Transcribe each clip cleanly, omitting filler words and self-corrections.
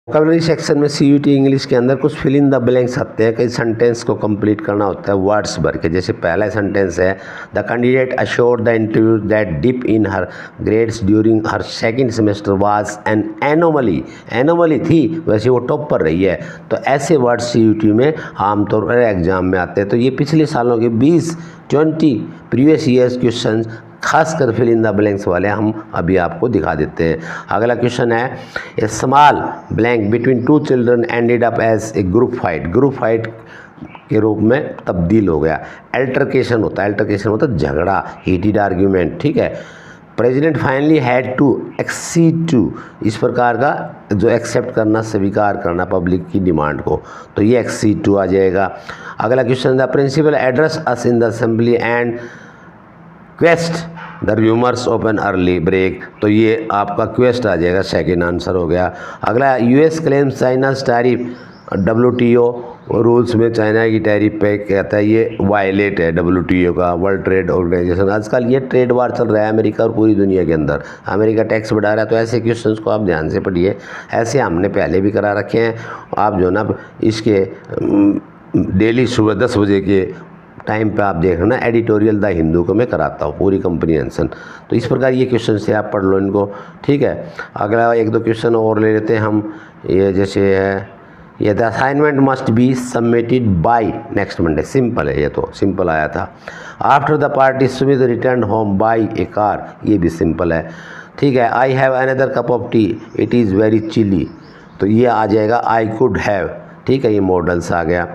Vocabulary section में CUT English के अंदर कुछ फिल इन द ब्लैंक्स आते हैं। कई सेंटेंस को कंप्लीट करना होता है वर्ड्स भर के। जैसे पहला सेंटेंस है, the candidate assured the interview that dip in her grades during her second semester was an anomaly. Anomaly थी, वैसे वो टॉप पर रही है। तो ऐसे वर्ड्स सीयूटी में आमतौर पर एग्जाम में आते हैं। तो ये पिछले सालों के 20 प्रीवियस ईयर्स क्वेश्चन खासकर फिल इन द ब्लैंक्स वाले हम अभी आपको दिखा देते हैं। अगला क्वेश्चन है, a small blank between two children ended up as a group fight. Group fight के रूप में तब्दील हो गया। अल्टरकेशन होता है, अल्टरकेशन होता है झगड़ा, हीटेड आर्ग्यूमेंट, ठीक है। President finally had to accede to, इस प्रकार का जो एक्सेप्ट करना, स्वीकार करना पब्लिक की डिमांड को, तो ये एक्सीड टू आ जाएगा। अगला question, the principal address us in the assembly and quest the rumours of an early break, तो ये आपका क्वेस्ट आ जाएगा, सेकेंड आंसर हो गया। अगला, US claims China's tariff WTO rules में चाइना की टैरिफ पे कहता है ये वायलेट है डब्ल्यूटीओ का, वर्ल्ड ट्रेड ऑर्गेनाइजेशन। आजकल ये ट्रेड वार चल रहा है अमेरिका और पूरी दुनिया के अंदर। अमेरिका टैक्स बढ़ा रहा है, तो ऐसे क्वेश्चंस को आप ध्यान से पढ़िए। ऐसे हमने पहले भी करा रखे हैं। आप जो ना इसके डेली सुबह 10 बजे के टाइम पे आप देख रहे एडिटोरियल द हिंदू को मैं कराता हूँ पूरी कंप्रीहेंशन। तो इस प्रकार ये क्वेश्चन से आप पढ़ लो इनको, ठीक है। अगला एक दो क्वेश्चन और ले लेते हैं हम। ये जैसे है, ये the assignment must be submitted by next Monday. Simple है, ये तो सिंपल आया था। After the party Sumit return home by a car, ये भी सिंपल है, ठीक है। I have another cup of tea, it is very chilly, तो ये आ जाएगा आई कुड हैव, ठीक है। ये मॉडल्स आ गया।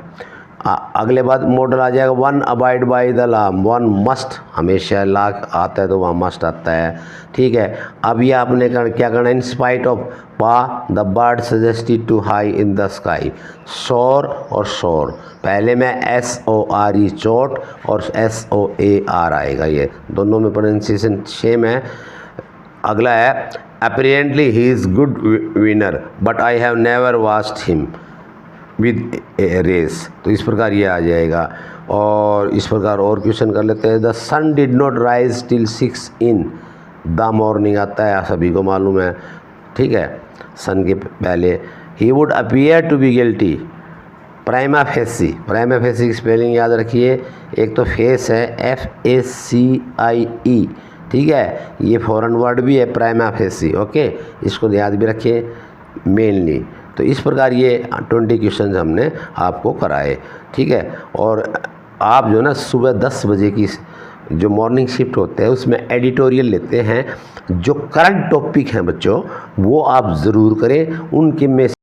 अगले बाद मॉडल आ जाएगा, one abide by the law, one must, हमेशा लॉ आता है तो वहाँ मस्ट आता है, ठीक है। अब ये आपने क्या करना, इन स्पाइट ऑफ पा the bird suggested to high in the sky. शोर और शोर, पहले में SORE चोट और SOAR आएगा, ये दोनों में प्रोनाउंसिएशन सेम है। अगला है, apparently he is good winner but I have never watched him with a race, तो इस प्रकार ये आ जाएगा। और इस प्रकार और क्वेश्चन कर लेते हैं। The sun did not rise till 6 in the morning आता है, सभी को मालूम है, ठीक है। सन के पहले, he would appear to be guilty, prima facie. Prima facie की स्पेलिंग याद रखिए, एक तो फेस है FACIE, ठीक है। ये फॉरेन वर्ड भी है प्राइमा फेसी, ओके, इसको याद भी रखिए मेनली। तो इस प्रकार ये 20 क्वेश्चन हमने आपको कराए, ठीक है। और आप जो ना सुबह 10 बजे की जो मॉर्निंग शिफ्ट होते हैं उसमें एडिटोरियल लेते हैं, जो करंट टॉपिक हैं बच्चों वो आप ज़रूर करें, उनके में